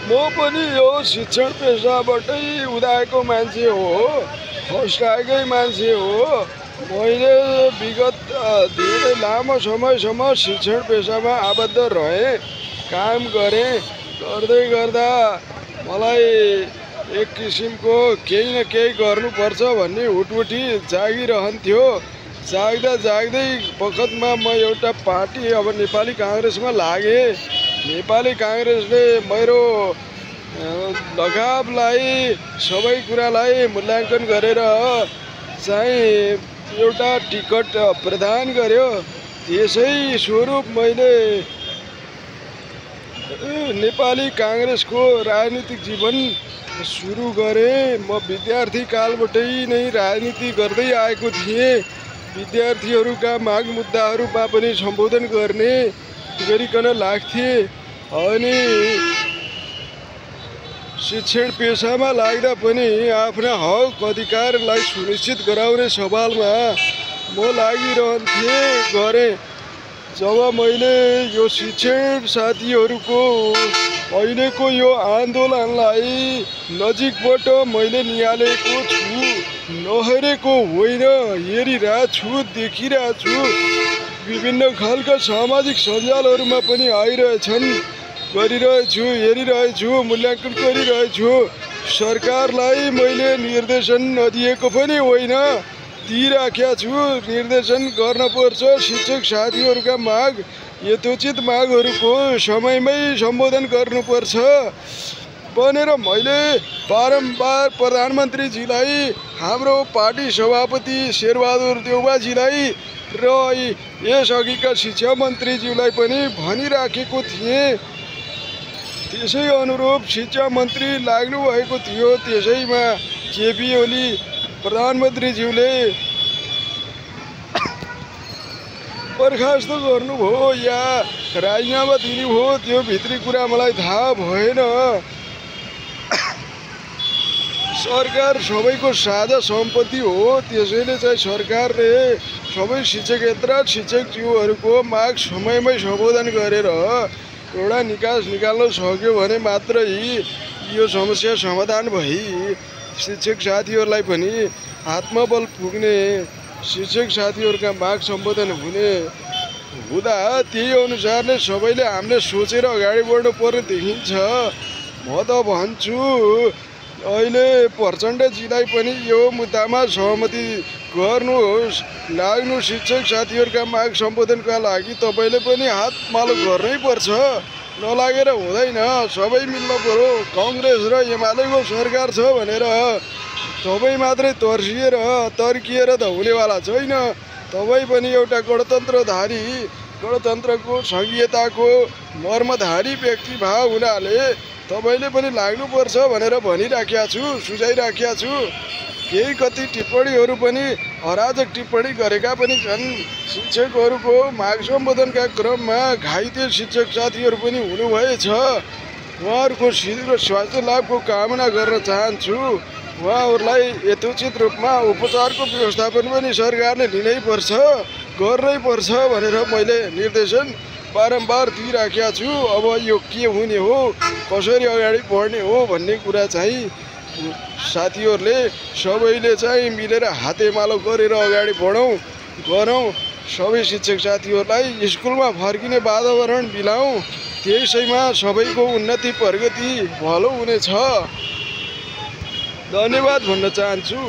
म पनि यो शिक्षण पेसाबाटै उदाएको मान्छे हो, फस्टाएकै मान्छे हो। मैले विगत धेरै लामो समयसम्म शिक्षण पेसामा आबद्ध रहेँ, काम गरेँ। गर्दै गर्दा मलाई एक किसिमको केही न केही गर्नुपर्छ भन्ने हुटहुटी जागिरहन्थ्यो। जाग्दा जाग्दै बखतमा म एउटा पार्टी अब नेपाली काङ्ग्रेसमा लागेँ। नेपाली काङ्ग्रेसले मेरो लगावलाई सबै कुरालाई मूल्याङ्कन गरेर चाहिँ एउटा टिकट प्रदान गर्यो। त्यसै स्वरूप मैले नेपाली काङ्ग्रेसको राजनीतिक जीवन सुरु गरेँ। म विद्यार्थी कालबाटै नै राजनीति गर्दै आएको थिएँ। विद्यार्थीहरूका माग मुद्दाहरूमा पनि सम्बोधन गरिकन लाग्थे। अनि शिक्षण पेसामा लाग्दा पनि आफ्ना हक अधिकारलाई सुनिश्चित गराउने सवालमा म गरेँ। जब मैले यो शिक्षण साथीहरूको अहिलेको यो आन्दोलनलाई नजिकबाट मैले निहालेको छु, नहेरेको होइन, हेरिरहेको छु, देखिरहेको छु। विभिन्न खालका सामाजिक सञ्जालहरूमा पनि आइरहेछन्, गरिरहेछु, हेरिरहेछु, मूल्याङ्कन गरिरहेछु। सरकारलाई मैले निर्देशन नदिएको पनि होइन, दिइराखेका छु। निर्देशन गर्नुपर्छ। शिक्षक साथीहरूका माग, यथोचित मागहरूको समयमै सम्बोधन गर्नुपर्छ भनेर मैले बारम्बार प्रधानमन्त्रीजीलाई, हाम्रो पार्टी सभापति शेरबहादुर देउवाजीलाई र यसअघिका शिक्षा मन्त्रीज्यूलाई पनि भनिराखेको थिएँ। त्यसै अनुरूप शिक्षा मन्त्री लाग्नुभएको थियो। त्यसैमा केपी ओली प्रधानमन्त्रीज्यूले बर्खास्त गर्नुभयो या राजीनामा दिनुभयो, त्यो भित्री कुरा मलाई थाहा भएन। सरकार सबैको साझा सम्पत्ति हो। त्यसैले चाहिँ सरकारले सबै शिक्षकेतर शिक्षकज्यूहरूको माग समयमै सम्बोधन गरेर एउटा निकास निकाल्न सक्यो भने मात्रै यो समस्या समाधान भई शिक्षक साथीहरूलाई पनि आत्मबल पुग्ने, शिक्षक साथीहरूका माग सम्बोधन हुँदा त्यही अनुसारले सबैले हामीले सोचेर अगाडि बढ्नु पर्ने देखिन्छ। म त भन्छु अहिले प्रचण्डजीलाई पनि यो मुद्दामा सहमति गर्नुहोस्, लाग्नु। शिक्षक साथीहरूका माग सम्बोधनका लागि तपाईँले पनि हातमालो गर्नै पर्छ, नलागेर हुँदैन। सबै मिल्नु पर्यो। काङ्ग्रेस र एमालेको सरकार छ भनेर तपाईँ मात्रै तर्किएर त हुनेवाला छैन। तपाईँ पनि एउटा गणतन्त्रधारी, गणतन्त्रको संहिताको मर्मधारी व्यक्ति भए हुनाले तपाईँले पनि लाग्नुपर्छ भनेर भनिराखेका छु, सुझाइराखेका छु। केही कति टिप्पणीहरू पनि अराजक टिप्पणी गरेका पनि छन्। शिक्षकहरूको माग सम्बोधनका क्रममा घाइते शिक्षक साथीहरू पनि हुनुभएछ। उहाँहरूको शीघ्र स्वास्थ्य लाभको कामना गर्न चाहन्छु। उहाँहरूलाई यथोचित रूपमा उपचारको व्यवस्थापन पनि सरकारले लिनैपर्छ, गर्नैपर्छ भनेर मैले निर्देशन बारम्बार दिइराखेका छु। अब यो के हुने हो, कसरी अगाडि बढ्ने हो भन्ने कुरा चाहिँ साथीहरूले सबैले चाहिँ मिलेर हातेमालो गरेर अगाडि गरौँ। सबै शिक्षक साथीहरूलाई स्कुलमा फर्किने वातावरण मिलाउँ। त्यसैमा सबैको उन्नति प्रगति भलो हुनेछ। धन्यवाद भन्न चाहन्छु।